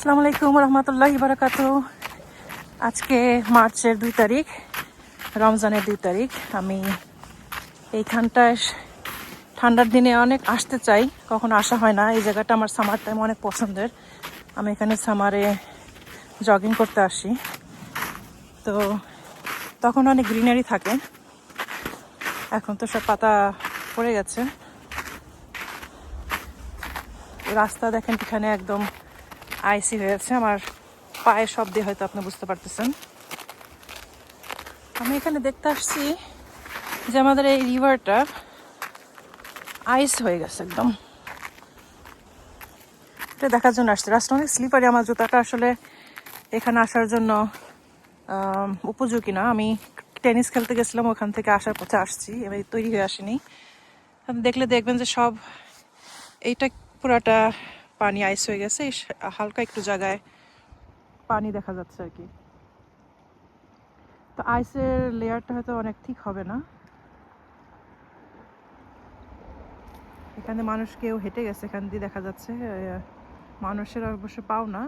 আসসালামু আলাইকুম রহমতুল্লাহি বারাকাতু। আজকে মার্চের 2 তারিখ, রমজানের 2 তারিখ। আমি এইখানটায় ঠান্ডার দিনে অনেক আসতে চাই, কখনো আসা হয় না। এই জায়গাটা আমার সামার টাইম অনেক পছন্দের। আমি এখানে সামারে জগিং করতে আসি, তো তখন অনেক গ্রিনারি থাকে। এখন তো সব পাতা পড়ে গেছে। রাস্তা দেখেন এখানে একদম আইসি হয়েছে। আমার পায়ের শব্দে হয়তো আপনি বুঝতে পারতেছেন। আমি এখানে দেখতে আসছি যে আমাদের এই রিভারটা আইস হয়ে গেছে একদম। এটা দেখার জন্য আসছে। রাস্তা অনেক স্লিপারি। আমার জুতাটা আসলে এখানে আসার জন্য উপযোগী না। আমি টেনিস খেলতে গেছিলাম, ওখান থেকে আসার পথে আসছি, এবার তৈরি হয়ে আসিনি। আপনি দেখলে দেখবেন যে সব এইটা পুরাটা পানি আইস হয়ে গেছে। হালকা একটু জায়গায় পানি দেখা যাচ্ছে আর কি। তো আইসের লেয়ারটা হয়তো অনেক ঠিক হবে না। এখানে মানুষ কেউ হেঁটে গেছে, এখান দিয়ে দেখা যাচ্ছে। মানুষের অবশ্য পাও না,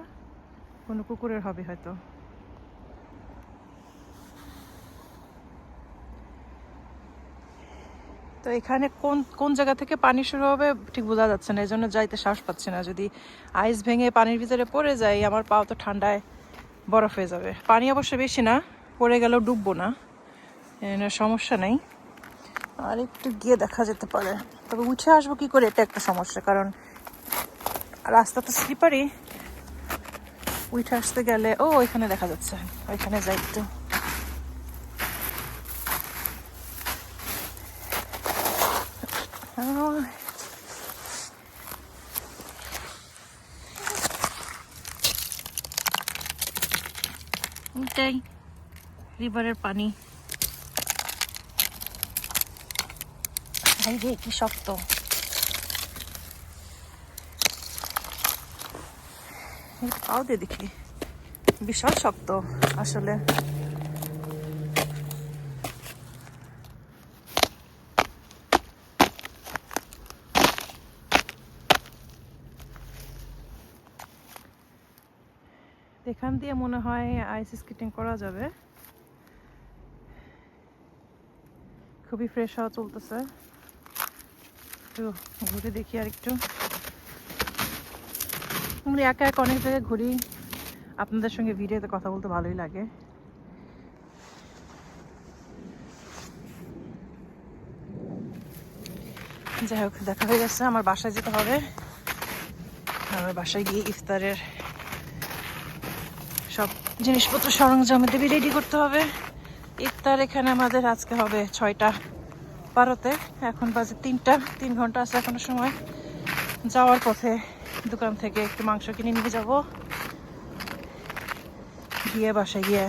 কোনো কুকুরের হবে হয়তো। তো এখানে কোন কোন জায়গা থেকে পানি শুরু হবে ঠিক বোঝা যাচ্ছে না, এই জন্য যাইতে সাহস পাচ্ছি না। যদি আইস ভেঙে পানির ভিতরে পড়ে যায়, আমার পাও তো ঠান্ডায় বরফ হয়ে যাবে। পানি অবশ্য বেশি না, পড়ে গেলেও ডুববো না, সমস্যা নেই। আর একটু গিয়ে দেখা যেতে পারে, তবে উঠে আসবো কি করে এটা একটা সমস্যা, কারণ রাস্তা তো স্লিপারি। উঠে আসতে গেলে ওইখানে দেখা যাচ্ছে, ওইখানে যাই একটু। এটাই রিভারের পানি। ভাই রে, কি শক্ত! পাও দিয়ে দেখি, বিশাল শক্ত আসলে। এখান দিয়ে মনে হয় আইস স্কেটিং করা যাবে। খুবই ফ্রেশ হাওয়া চলতেছে। একটু ঘুরে দেখি আর একটু। আমরা একা একা অনেক জায়গায় ঘুরি, আপনাদের সঙ্গে ভিডিওতে কথা বলতে ভালোই লাগে। যাই হোক, দেখা হয়ে গেছে। আমার বাসায় যেতে হবে। আমার বাসায় গিয়ে ইফতারের সব জিনিসপত্র সরঞ্জাম দেবী রেডি করতে হবে। ইফতার এখানে আমাদের আজকে হবে 6টা 12-তে। এখন বাজে 3টা, 3 ঘন্টা আছে এখনো সময়। যাওয়ার পথে দোকান থেকে একটু মাংস কিনে নিয়ে যাব, গিয়ে বাসায় গিয়ে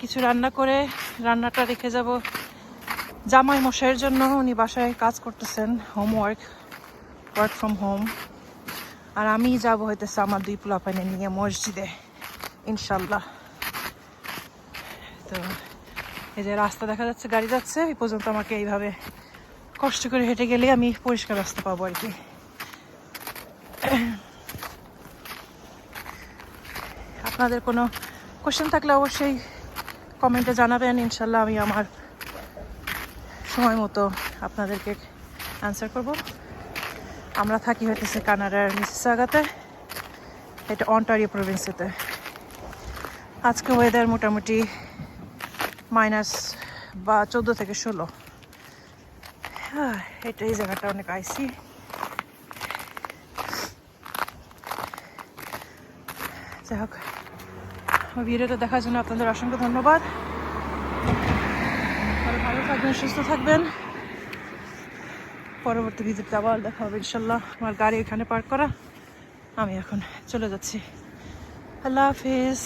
কিছু রান্না করে রান্নাটা রেখে যাব জামাই মশাইয়ের জন্য। উনি বাসায় কাজ করতেছেন, ওয়ার্ক ফ্রম হোম। আর আমি যাব হইতেছে আমার 2 পোলাপাইনে নিয়ে মসজিদে ইনশাল্লাহ। তো এই যে রাস্তা দেখা যাচ্ছে, গাড়ি যাচ্ছে। এই পর্যন্ত আমাকে এইভাবে কষ্ট করে হেঁটে গেলে আমি পরিষ্কার রাস্তা পাবো আর কি। আপনাদের কোনো কোশ্চেন থাকলে অবশ্যই কমেন্টে জানাবেন। ইনশাল্লাহ আমি আমার সময় মতো আপনাদেরকে অ্যান্সার করব। আমরা থাকি হইতেছে কানাডার মিসিসাগাতে, এটা অন্টারিও প্রভিন্সেতে। আজকে ওয়েদার মোটামুটি -14 থেকে 16। এটা এই জায়গাটা অনেক আইসি। যাই হোক, ভিডিওটা দেখার জন্য আপনাদের অসংখ্য ধন্যবাদ। ভালো থাকবেন, সুস্থ থাকবেন। পরবর্তী ভিডিওতে আবার দেখা হবে ইনশাল্লাহ। আমার গাড়ি এখানে পার্ক করা, আমি এখন চলে যাচ্ছি। আল্লাহ হাফিজ।